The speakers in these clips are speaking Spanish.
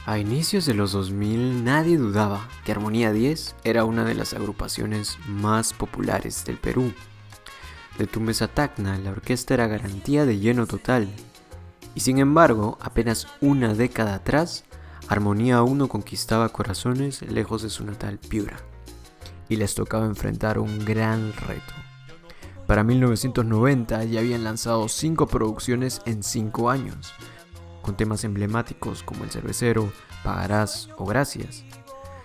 A inicios de los 2000 nadie dudaba que Armonía 10 era una de las agrupaciones más populares del Perú. De Tumbes a Tacna, la orquesta era garantía de lleno total. Y sin embargo, apenas una década atrás, Armonía aún no conquistaba corazones lejos de su natal Piura. Y les tocaba enfrentar un gran reto. Para 1990 ya habían lanzado 5 producciones en 5 años, con temas emblemáticos como El Cervecero, Pagarás o Gracias.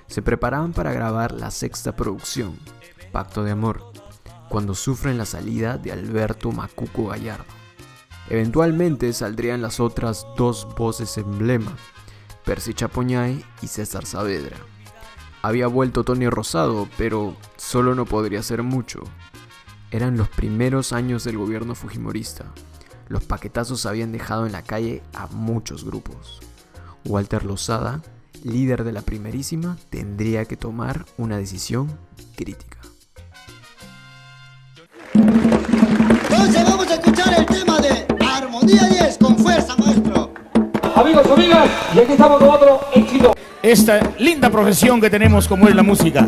Se preparaban para grabar la 6ª producción, Pacto de Amor, cuando sufren la salida de Alberto Macuco Gallardo. Eventualmente saldrían las otras 2 voces emblema, Percy Chapoñay y César Saavedra. Había vuelto Tony Rosado, pero solo no podría ser mucho. Eran los primeros años del gobierno fujimorista. Los paquetazos habían dejado en la calle a muchos grupos. Walter Lozada, líder de la primerísima, tendría que tomar una decisión crítica. Entonces vamos a escuchar el tema de Armonía 10 con fuerza, maestro. Amigos, amigas, y aquí estamos con otro éxito. Esta linda profesión que tenemos como es la música.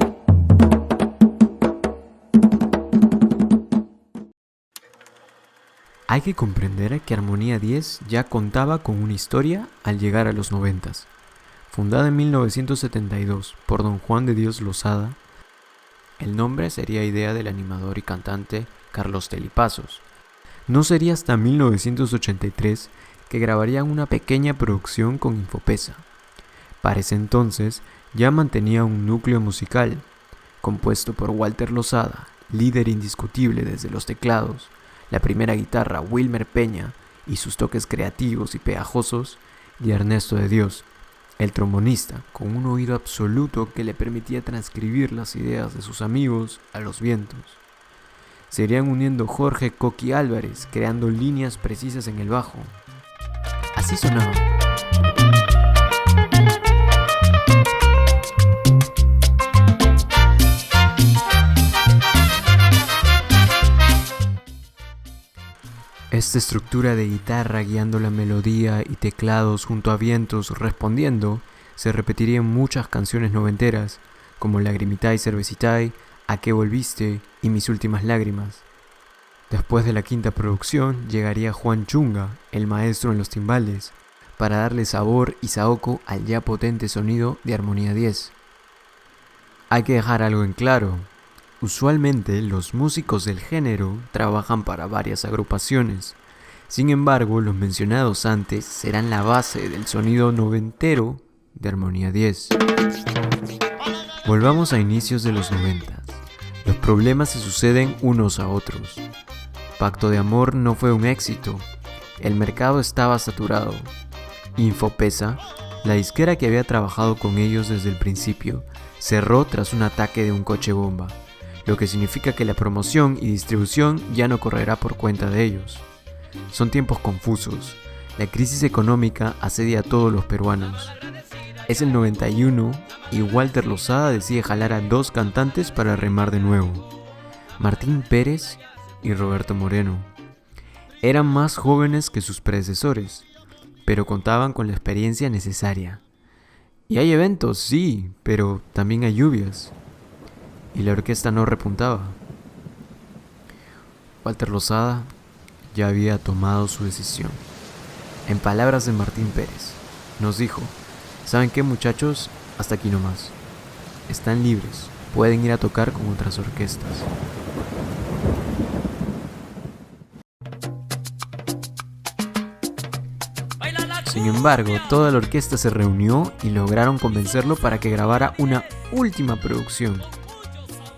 Hay que comprender que Armonía 10 ya contaba con una historia al llegar a los 90s. Fundada en 1972 por don Juan de Dios Lozada, el nombre sería idea del animador y cantante Carlos Telipazos. No sería hasta 1983 que grabarían una pequeña producción con Infopesa. Para ese entonces ya mantenía un núcleo musical, compuesto por Walter Lozada, líder indiscutible desde los teclados, la primera guitarra Wilmer Peña y sus toques creativos y pegajosos, y Ernesto de Dios, el trombonista, con un oído absoluto que le permitía transcribir las ideas de sus amigos a los vientos. Se irían uniendo Jorge Coqui Álvarez, creando líneas precisas en el bajo. Así sonaba. Esta estructura de guitarra guiando la melodía y teclados junto a vientos respondiendo se repetiría en muchas canciones noventeras como Lagrimitay Cervecitay, A qué volviste y Mis últimas lágrimas. Después de la 5ª producción llegaría Juan Chunga, el maestro en los timbales, para darle sabor y saoco al ya potente sonido de Armonía 10. Hay que dejar algo en claro. Usualmente los músicos del género trabajan para varias agrupaciones. Sin embargo, los mencionados antes serán la base del sonido noventero de Armonía 10. Volvamos a inicios de los 90. Los problemas se suceden unos a otros. Pacto de Amor no fue un éxito. El mercado estaba saturado. Infopesa, la disquera que había trabajado con ellos desde el principio, cerró tras un ataque de un coche bomba, lo que significa que la promoción y distribución ya no correrá por cuenta de ellos. Son tiempos confusos. La crisis económica asedia a todos los peruanos. Es el 91 y Walter Lozada decide jalar a 2 cantantes para remar de nuevo: Martín Pérez y Roberto Moreno. Eran más jóvenes que sus predecesores, pero contaban con la experiencia necesaria. Y hay eventos, sí, pero también hay lluvias. Y la orquesta no repuntaba. Walter Lozada ya había tomado su decisión. En palabras de Martín Pérez, nos dijo: ¿saben qué, muchachos? Hasta aquí nomás. Están libres, pueden ir a tocar con otras orquestas. Sin embargo, toda la orquesta se reunió y lograron convencerlo para que grabara una última producción.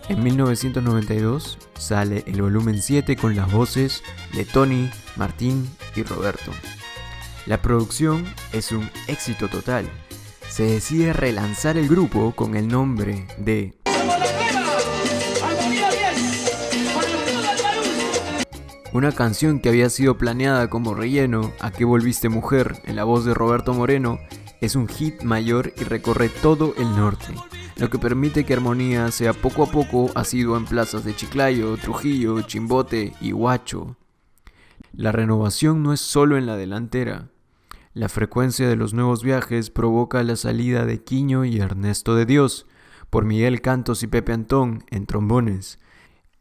En 1992 sale el volumen 7 con las voces de Tony, Martín y Roberto. La producción es un éxito total. Se decide relanzar el grupo con el nombre de una canción que había sido planeada como relleno, ¿A qué volviste, mujer?, en la voz de Roberto Moreno, es un hit mayor y recorre todo el norte, lo que permite que Armonía sea poco a poco asidua en plazas de Chiclayo, Trujillo, Chimbote y Huacho. La renovación no es solo en la delantera. La frecuencia de los nuevos viajes provoca la salida de Quiño y Ernesto de Dios, por Miguel Cantos y Pepe Antón en trombones.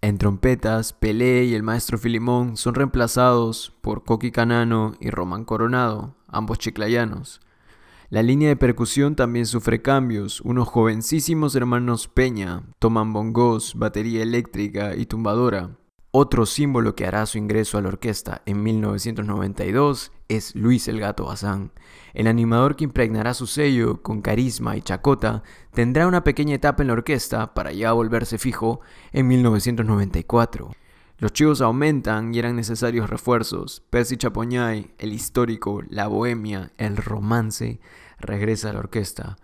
En trompetas, Pelé y el maestro Filimón son reemplazados por Coqui Canano y Román Coronado, ambos chiclayanos. La línea de percusión también sufre cambios. Unos jovencísimos hermanos Peña toman bongos, batería eléctrica y tumbadora. Otro símbolo que hará su ingreso a la orquesta en 1992 es Luis el Gato Bazán. El animador que impregnará su sello con carisma y chacota tendrá una pequeña etapa en la orquesta para ya volverse fijo en 1994. Los chivos aumentan y eran necesarios refuerzos. Percy Chapoñay, el histórico, la bohemia, el romance, regresa a la orquesta.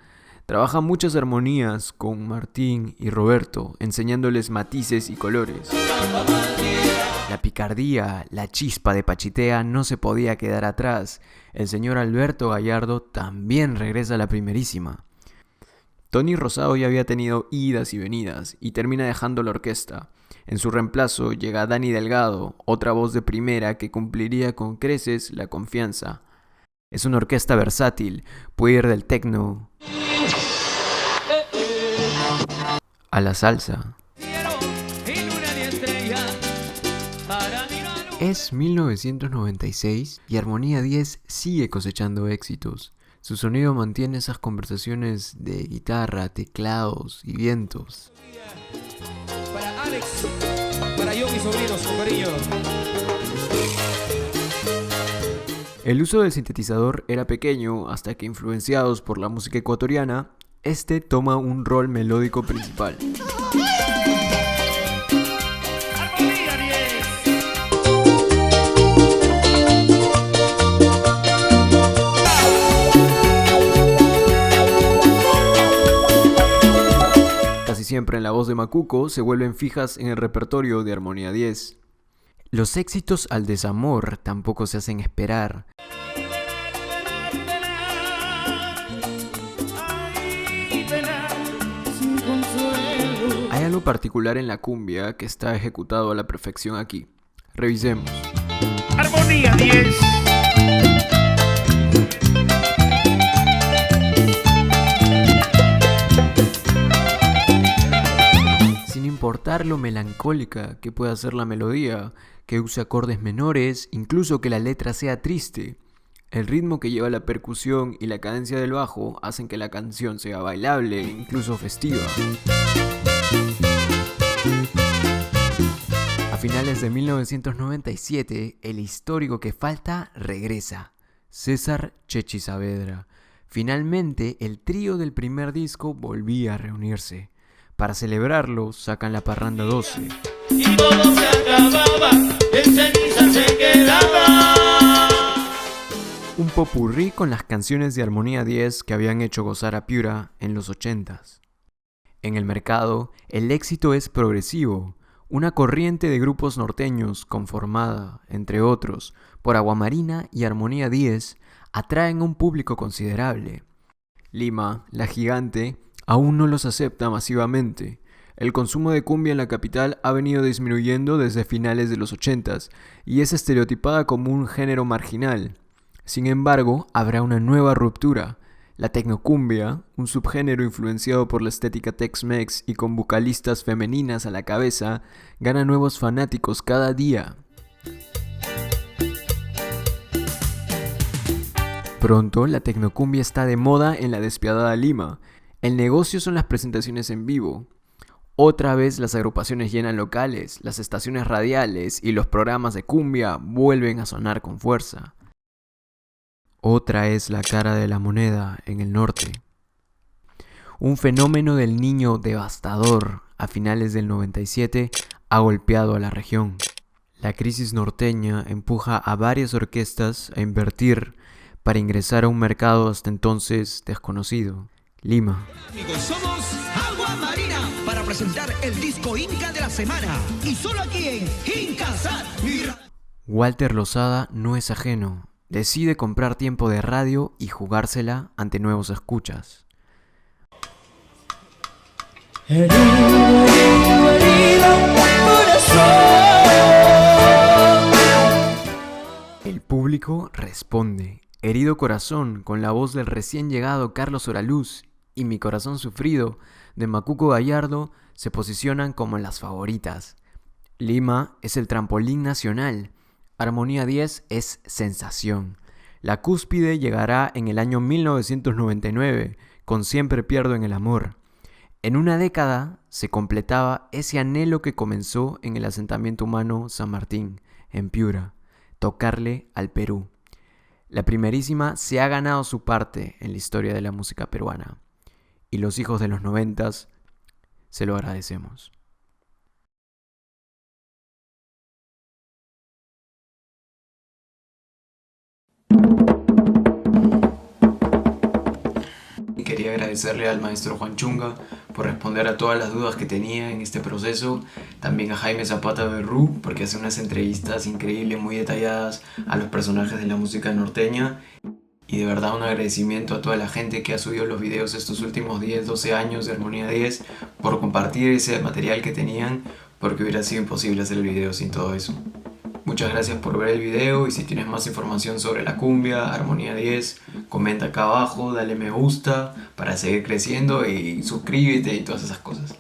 Trabaja muchas armonías con Martín y Roberto, enseñándoles matices y colores. La picardía, la chispa de Pachitea no se podía quedar atrás. El señor Alberto Gallardo también regresa a la primerísima. Tony Rosado ya había tenido idas y venidas y termina dejando la orquesta. En su reemplazo llega Dani Delgado, otra voz de primera que cumpliría con creces la confianza. Es una orquesta versátil, puede ir del techno a la salsa. Es 1996 y Armonía 10 sigue cosechando éxitos. Su sonido mantiene esas conversaciones de guitarra, teclados y vientos. Para Alex, para yo, mis sobrinos, con cariño. El uso del sintetizador era pequeño hasta que, influenciados por la música ecuatoriana, este toma un rol melódico principal. Casi siempre en la voz de Macuco se vuelven fijas en el repertorio de Armonía 10. Los éxitos al desamor tampoco se hacen esperar. Hay algo particular en la cumbia que está ejecutado a la perfección aquí. Revisemos. Armonía 10. Sin importar lo melancólica que pueda ser la melodía, que use acordes menores, incluso que la letra sea triste, el ritmo que lleva la percusión y la cadencia del bajo hacen que la canción sea bailable e incluso festiva. A finales de 1997, el histórico que falta regresa, César Chechi Saavedra. Finalmente, el trío del primer disco volvía a reunirse. Para celebrarlo, sacan la Parranda 12. Y todo se acababa, en ceniza se quedaba. Un popurrí con las canciones de Armonía 10 que habían hecho gozar a Piura en los 80s. En el mercado, el éxito es progresivo, una corriente de grupos norteños conformada, entre otros, por Aguamarina y Armonía 10, atraen a un público considerable. Lima, la gigante, aún no los acepta masivamente. El consumo de cumbia en la capital ha venido disminuyendo desde finales de los 80s y es estereotipada como un género marginal. Sin embargo, habrá una nueva ruptura. La tecnocumbia, un subgénero influenciado por la estética Tex-Mex y con vocalistas femeninas a la cabeza, gana nuevos fanáticos cada día. Pronto, la tecnocumbia está de moda en la despiadada Lima. El negocio son las presentaciones en vivo. Otra vez las agrupaciones llenan locales, las estaciones radiales y los programas de cumbia vuelven a sonar con fuerza. Otra es la cara de la moneda en el norte. Un fenómeno del niño devastador a finales del 97 ha golpeado a la región. La crisis norteña empuja a varias orquestas a invertir para ingresar a un mercado hasta entonces desconocido. Lima. Amigos, somos Aguamarina para presentar el disco Inca de la semana. Y solo aquí en Incasat. Walter Lozada no es ajeno. Decide comprar tiempo de radio y jugársela ante nuevos escuchas. El público responde. Herido Corazón, con la voz del recién llegado Carlos Oraluz, y Mi Corazón Sufrido, de Macuco Gallardo, se posicionan como las favoritas. Lima es el trampolín nacional. Armonía 10 es sensación. La cúspide llegará en el año 1999, con Siempre Pierdo en el Amor. En una década se completaba ese anhelo que comenzó en el asentamiento humano San Martín, en Piura, tocarle al Perú. La primerísima se ha ganado su parte en la historia de la música peruana, y los hijos de los 90s se lo agradecemos. Y quería agradecerle al maestro Juan Chunga por responder a todas las dudas que tenía en este proceso. También a Jaime Zapata Berrú, porque hace unas entrevistas increíbles, muy detalladas a los personajes de la música norteña. Y de verdad un agradecimiento a toda la gente que ha subido los videos estos últimos 10, 12 años de Armonía 10 por compartir ese material que tenían, porque hubiera sido imposible hacer el video sin todo eso. Muchas gracias por ver el video, y si tienes más información sobre la cumbia, Armonía 10, comenta acá abajo, dale me gusta para seguir creciendo y suscríbete y todas esas cosas.